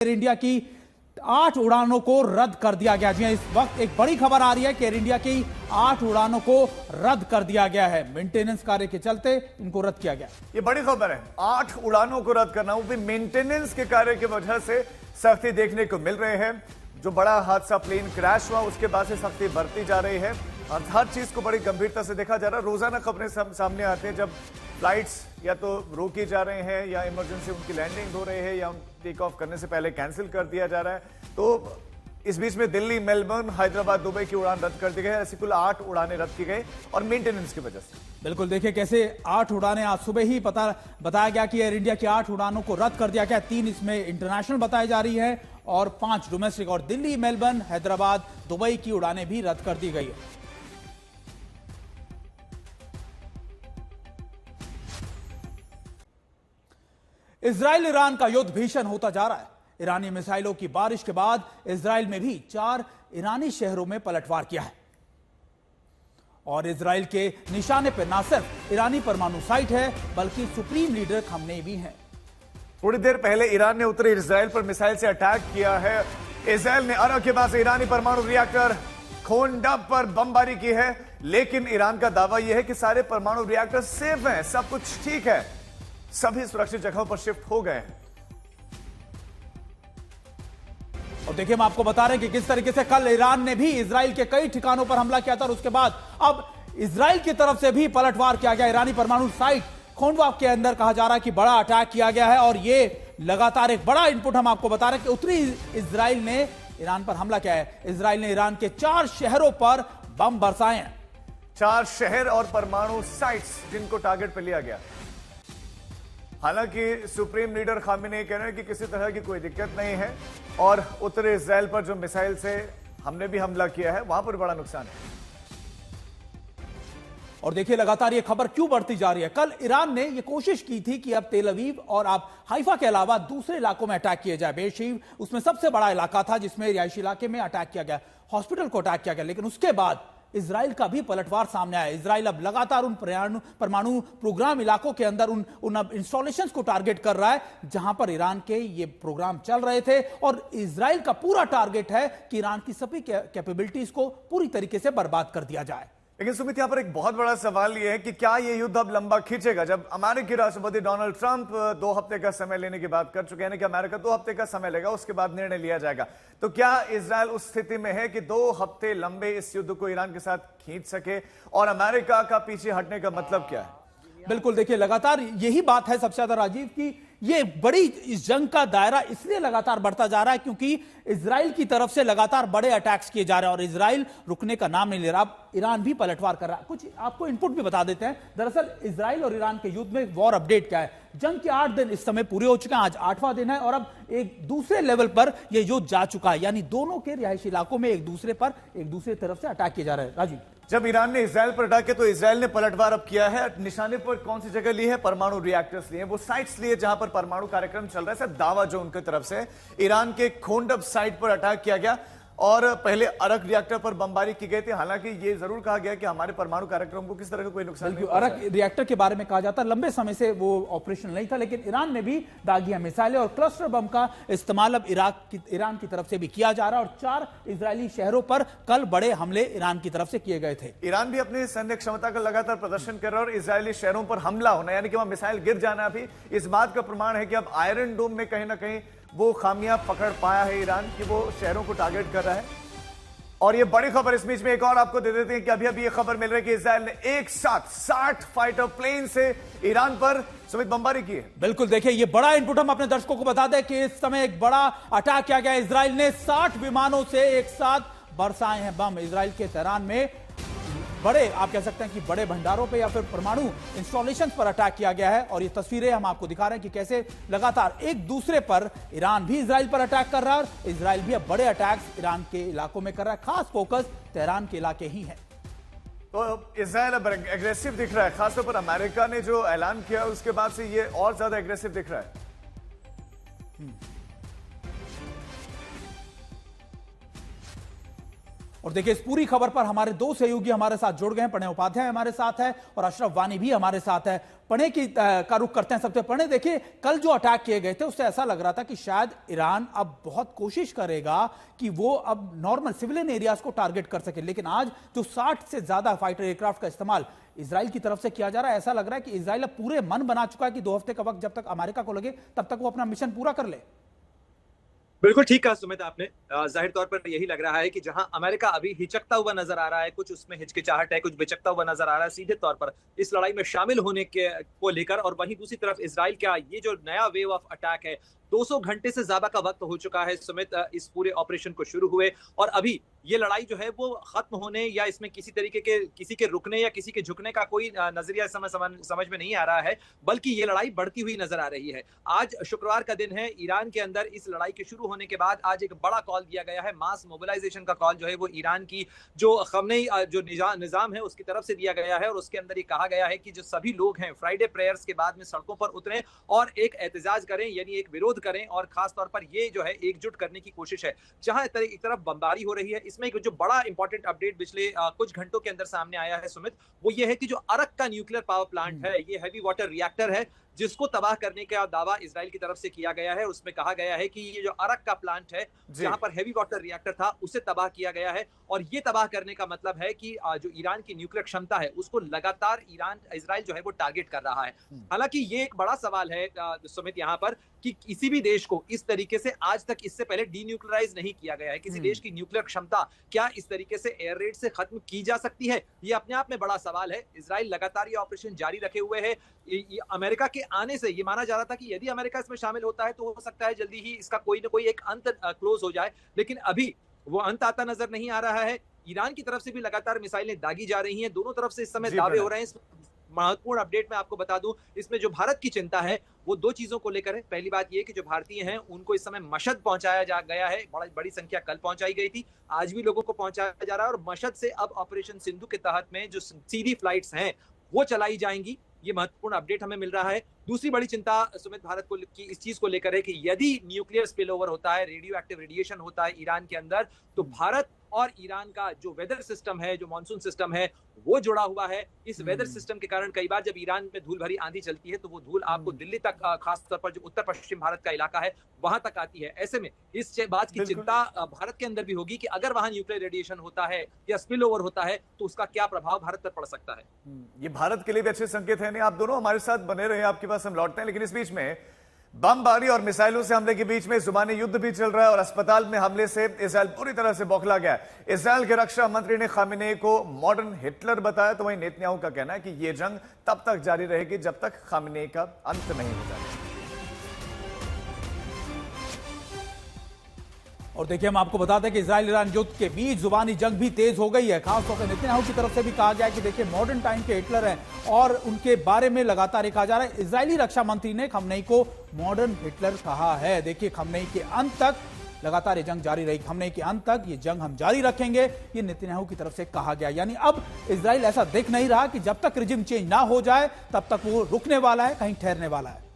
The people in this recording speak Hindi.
एयर इंडिया की 8 उड़ानों को रद्द कर दिया गया। जी इस वक्त एक बड़ी खबर आ रही है कि एयर इंडिया की 8 उड़ानों को रद्द कर दिया गया है। मेंटेनेंस कार्य के चलते इनको रद्द किया गया। ये बड़ी खबर है, 8 उड़ानों को रद्द करना, वो भी मेंटेनेंस के कार्य की वजह से सख्ती देखने को मिल रहे हैं। जो बड़ा हादसा प्लेन क्रैश हुआ उसके बाद से सख्ती बरती जा रही है और हर चीज को बड़ी गंभीरता से देखा जा रहा है। रोजाना खबरें सामने आते हैं जब फ्लाइट्स या तो रोके जा रहे हैं या इमरजेंसी उनकी लैंडिंग हो रही है या टेक ऑफ करने से पहले कैंसिल कर दिया जा रहा है। तो इस बीच में दिल्ली, मेलबर्न, हैदराबाद, दुबई की उड़ान रद्द कर दी गई है। ऐसी कुल 8 उड़ानें रद्द की गई और मेंटेनेंस की वजह से। बिल्कुल, देखिए कैसे 8 उड़ानें आज सुबह ही बताया गया कि एयर इंडिया की 8 उड़ानों को रद्द कर दिया गया। 3 इसमें इंटरनेशनल बताई जा रही है और 5 डोमेस्टिक, और दिल्ली, मेलबर्न, हैदराबाद, दुबई की उड़ानें भी रद्द कर दी गई है। इजराइल ईरान का युद्ध भीषण होता जा रहा है। ईरानी मिसाइलों की बारिश के बाद इजराइल में भी 4 ईरानी शहरों में पलटवार किया है और इजराइल के निशाने पर न सिर्फ ईरानी परमाणु साइट है बल्कि सुप्रीम लीडर खमेनी भी हैं। थोड़ी देर पहले ईरान ने उत्तरी इजराइल पर मिसाइल से अटैक किया है। इजराइल ने अरब के पास ईरानी परमाणु रिएक्टर खोंडब पर बमबारी की है, लेकिन ईरान का दावा यह है कि सारे परमाणु रिएक्टर सेफ हैं, सब कुछ ठीक है, सभी सुरक्षित जगहों पर शिफ्ट हो गए हैं। और देखिए, हम आपको बता रहे हैं कि किस तरीके से कल ईरान ने भी इजराइल के कई ठिकानों पर हमला किया था और उसके बाद अब इजराइल की तरफ से भी पलटवार किया गया। ईरानी परमाणु साइट खोंडब के अंदर कहा जा रहा है कि बड़ा अटैक किया गया है और ये लगातार एक बड़ा इनपुट हम आपको बता रहे हैं कि उत्तरी इजराइल ने ईरान पर हमला किया है। इजराइल ने ईरान के 4 शहरों पर बम बरसाए हैं। 4 शहर और परमाणु साइट्स जिनको टारगेट पर लिया गया। हालांकि सुप्रीम लीडर खामेनी कह रहे हैं कि किसी तरह की कोई दिक्कत नहीं है और उत्तरी इजराइल पर जो मिसाइल से हमने भी हमला किया है वहां पर बड़ा नुकसान है। और देखिए लगातार ये खबर क्यों बढ़ती जा रही है। कल ईरान ने ये कोशिश की थी कि अब तेल अवीव और अब हाइफा के अलावा दूसरे इलाकों में अटैक किए जाए। बेरशेव उसमें सबसे बड़ा इलाका था जिसमें रिहायशी इलाके में अटैक किया गया, हॉस्पिटल को अटैक किया गया, लेकिन उसके बाद इजराइल का भी पलटवार सामने आया। इजराइल अब लगातार उन परमाणु प्रोग्राम इलाकों के अंदर उन इंस्टॉलेशंस को टारगेट कर रहा है जहां पर ईरान के ये प्रोग्राम चल रहे थे और इजराइल का पूरा टारगेट है कि ईरान की सभी कैपेबिलिटीज को पूरी तरीके से बर्बाद कर दिया जाए। लेकिन सुमित, यहां पर एक बहुत बड़ा सवाल यह है कि क्या यह युद्ध अब लंबा खींचेगा। जब अमेरिकी राष्ट्रपति डोनाल्ड ट्रंप 2 हफ्ते का समय लेने की बात कर चुके हैं कि अमेरिका 2 हफ्ते का समय लेगा, उसके बाद निर्णय लिया जाएगा, तो क्या इजराइल उस स्थिति में है कि 2 हफ्ते लंबे इस युद्ध को ईरान के साथ खींच सके और अमेरिका का पीछे हटने का मतलब क्या है? बिल्कुल, देखिए लगातार यही बात है सबसे ज्यादा राजीव की ये बड़ी इस जंग का दायरा इसलिए लगातार बढ़ता जा रहा है क्योंकि इजराइल की तरफ से लगातार बड़े अटैक्स किए जा रहे हैं और इजराइल रुकने का नाम नहीं ले रहा। अब ईरान भी पलटवार कर रहा है। कुछ आपको इनपुट भी बता देते हैं। दरअसल इजराइल और ईरान के युद्ध में वॉर अपडेट क्या है। जंग के 8 दिन इस समय पूरे हो चुके हैं, आज 8वां दिन है और अब एक दूसरे लेवल पर यह युद्ध जा चुका है, यानी दोनों के रिहायशी इलाकों में एक दूसरे तरफ से अटैक किए जा रहे हैं। राजीव, जब ईरान ने इजराइल पर अटैक किया तो इजराइल ने पलटवार अब किया है। निशाने पर कौन सी जगह ली है? परमाणु रिएक्टर्स लिए, वो साइट्स लिए जहां पर परमाणु कार्यक्रम चल रहा है। सब दावा जो उनकी तरफ से ईरान के खोंडब साइट पर अटैक किया गया और पहले अरक रिएक्टर पर बमबारी की गई थी। हालांकि ये जरूर कहा गया कि हमारे परमाणु कार्यक्रम को किस तरह का कोई नुकसान नहीं। अरक रिएक्टर के बारे में कहा जाता है लंबे समय से वो ऑपरेशन नहीं था, लेकिन ईरान ने भी दागिया मिसाइलें और क्लस्टर बम का इस्तेमाल अब ईरान की तरफ से भी किया जा रहा है और 4 इजरायली शहरों पर कल बड़े हमले ईरान की तरफ से किए गए थे। ईरान भी अपनी सैन्य क्षमता का लगातार प्रदर्शन कर रहा है और इजरायली शहरों पर हमला होना यानी कि वहां मिसाइल गिर जाना भी इस बात का प्रमाण है कि अब आयरन डोम में कहीं ना कहीं वो खामियां पकड़ पाया है ईरान की, वो शहरों को टारगेट कर रहा है। और ये बड़ी खबर इस बीच में एक और आपको दे देते हैं कि अभी ये खबर मिल रही है कि इजराइल ने एक साथ 60 फाइटर प्लेन से ईरान पर सुमित बमबारी की है। बिल्कुल, देखिए ये बड़ा इनपुट हम अपने दर्शकों को बता दें कि इस समय एक बड़ा अटैक किया गया। इजराइल ने 60 विमानों से एक साथ बरसाए हैं बम। इजराइल के तेहरान में बड़े, आप कह सकते हैं कि बड़े भंडारों पे या फिर परमाणु इंस्टॉलेशंस पर अटैक किया गया है और ये तस्वीरें हम आपको दिखा रहे हैं कि कैसे लगातार एक दूसरे पर ईरान भी इजराइल पर अटैक कर रहा है और इजराइल भी अब बड़े अटैक्स ईरान के इलाकों में कर रहा है। खास फोकस तेहरान के इलाके ही है। तो इजराइल अब एग्रेसिव दिख रहा है, खासतौर पर अमेरिका ने जो ऐलान किया उसके बाद से ये और ज्यादा एग्रेसिव दिख रहा है। और देखिए, इस पूरी खबर पर हमारे दो सहयोगी हमारे साथ जुड़ गए हैं। प्रणय उपाध्याय हमारे साथ है और अशरफ वानी भी हमारे साथ है। प्रणय का रुख करते हैं सबसे। प्रणय, देखिए, कल जो अटैक किए गए थे उससे ऐसा लग रहा था कि शायद ईरान अब बहुत कोशिश करेगा कि वो अब नॉर्मल सिविलियन एरियाज को टारगेट कर सके, लेकिन आज जो 60 से ज्यादा फाइटर एयरक्राफ्ट का इस्तेमाल इजराइल की तरफ से किया जा रहा है, ऐसा लग रहा है कि इजराइल अब पूरे मन बना चुका है कि 2 हफ्ते का वक्त जब तक अमेरिका को लगे तब तक वो अपना मिशन पूरा कर ले। बिल्कुल ठीक कहा सुमित आपने। जाहिर तौर पर यही लग रहा है कि जहां अमेरिका अभी हिचकता हुआ नजर आ रहा है, कुछ उसमें हिचकिचाहट है, कुछ बिचकता हुआ नजर आ रहा है सीधे तौर पर इस लड़ाई में शामिल होने के को लेकर, और वहीं दूसरी तरफ इजराइल का ये जो नया वेव ऑफ अटैक है, 200 घंटे से ज्यादा का वक्त हो चुका है सुमित इस पूरे ऑपरेशन को शुरू हुए, और अभी ये लड़ाई जो है वो खत्म होने या इसमें किसी तरीके के किसी के रुकने या किसी के झुकने का कोई नजरिया समझ में नहीं आ रहा है, बल्कि ये लड़ाई बढ़ती हुई नजर आ रही है। आज शुक्रवार का दिन है। ईरान के अंदर इस लड़ाई के शुरू होने के बाद आज एक बड़ा कॉल दिया गया है। मास मोबिलाइजेशन का कॉल जो है वो ईरान की जो खमनेई जो निजाम है उसकी तरफ से दिया गया है, और उसके अंदर ये कहा गया है कि जो सभी लोग हैं फ्राइडे प्रेयर्स के बाद में सड़कों पर उतरें और एक एहतजाज करें, यानी एक विरोध करें, और खास तौर पर ये जो है एकजुट करने की कोशिश है। जहां एक तरफ बमबारी हो रही है, इसमें एक जो बड़ा इंपॉर्टेंट अपडेट पिछले कुछ घंटों के अंदर सामने आया है सुमित, वो ये है कि जो अरक का न्यूक्लियर पावर प्लांट है, ये हैवी वाटर रिएक्टर है जिसको तबाह करने का दावा इजराइल की तरफ से किया गया है। उसमें कहा गया है कि ये जो अरक का प्लांट है जहां पर हैवी वाटर रिएक्टर था उसे तबाह किया गया है, और ये तबाह करने का मतलब है कि जो ईरान की न्यूक्लियर क्षमता है उसको लगातार इजराइल जो है वो टारगेट कर रहा है। हालांकि ये एक बड़ा सवाल है सुमित यहाँ पर कि किसी भी देश को इस तरीके से आज तक इससे पहले डीन्यूक्लियराइज नहीं किया गया है। किसी देश की न्यूक्लियर क्षमता क्या इस तरीके से एयर रेड से खत्म की जा सकती है, ये अपने आप में बड़ा सवाल है। इजराइल लगातार ये ऑपरेशन जारी रखे हुए है। अमेरिका के आने से ये माना जा रहा था कि यदि अमेरिका इसमें शामिल होता है तो हो सकता है जल्दी ही इसका कोई ना कोई एक अंत क्लोज हो जाए, लेकिन अभी वो अंत आता नजर नहीं आ रहा है। ईरान की तरफ से भी लगातार मिसाइलें दागी जा रही हैं। दोनों तरफ से इस समय दावे हो रहे हैं। महत्वपूर्ण अपडेट मैं आपको बता दूं, इसमें जो भारत की चिंता है वो 2 चीजों को लेकर है। पहली बात ये कि जो भारतीय हैं उनको इस समय मशहद पहुंचाया जा गया है। बड़ी संख्या कल पहुंचाई गई थी, आज भी लोगों को पहुंचाया जा रहा है, और मशहद से अब ऑपरेशन सिंधु के तहत में जो सीधी फ्लाइट्स हैं वो चलाई जाएंगी। ये महत्वपूर्ण अपडेट हमें मिल रहा है। दूसरी बड़ी चिंता सुमित भारत को की इस चीज को लेकर है कि यदि न्यूक्लियर स्पिल ओवर होता है, रेडियो एक्टिव रेडिएशन होता है ईरान के अंदर, तो भारत और ईरान का जो वेदर सिस्टम है, जो मानसून सिस्टम है, वो जुड़ा हुआ है। इस वेदर सिस्टम के कारण कई बार जब ईरान में धूल भरी आंधी चलती है तो वो धूल आपको दिल्ली तक, खास तौर पर जो उत्तर पश्चिम भारत का इलाका है वहां तक आती है। ऐसे में इस बात की चिंता भारत के अंदर भी होगी कि अगर वहां न्यूक्लियर रेडिएशन होता है या स्पिल ओवर होता है तो उसका क्या प्रभाव भारत पर पड़ सकता है। ये भारत के लिए भी अच्छे संकेत है। नहीं, आप दोनों हमारे साथ बने रहे, आपके पास हम लौटते हैं, लेकिन इस बीच में बमबारी और मिसाइलों से हमले के बीच में जुबानी युद्ध भी चल रहा है, और अस्पताल में हमले से इजराइल पूरी तरह से बौखला गया है। इजराइल के रक्षा मंत्री ने खामेनेई को मॉडर्न हिटलर बताया, तो वहीं नेतन्याहू का कहना है कि यह जंग तब तक जारी रहेगी जब तक खामेनेई का अंत नहीं हो जाए। और देखिए, हम आपको बताते हैं कि इजराइल ईरान युद्ध के बीच जुबानी जंग भी तेज हो गई है। खासतौर पर नेतन्याहू की तरफ से भी कहा गया है कि देखिए, मॉडर्न टाइम के हिटलर हैं और उनके बारे में लगातार कहा जा रहा है। इजरायली रक्षा मंत्री ने खमनेई को मॉडर्न हिटलर कहा है। देखिए, खमनेई के अंत तक लगातार ये जंग जारी रहेगी, खमनेई के अंत तक ये जंग हम जारी रखेंगे, ये नेतन्याहू की तरफ से कहा गया। यानी अब इजराइल ऐसा दिख नहीं रहा कि जब तक रिजिम चेंज ना हो जाए तब तक वो रुकने वाला है, कहीं ठहरने वाला है।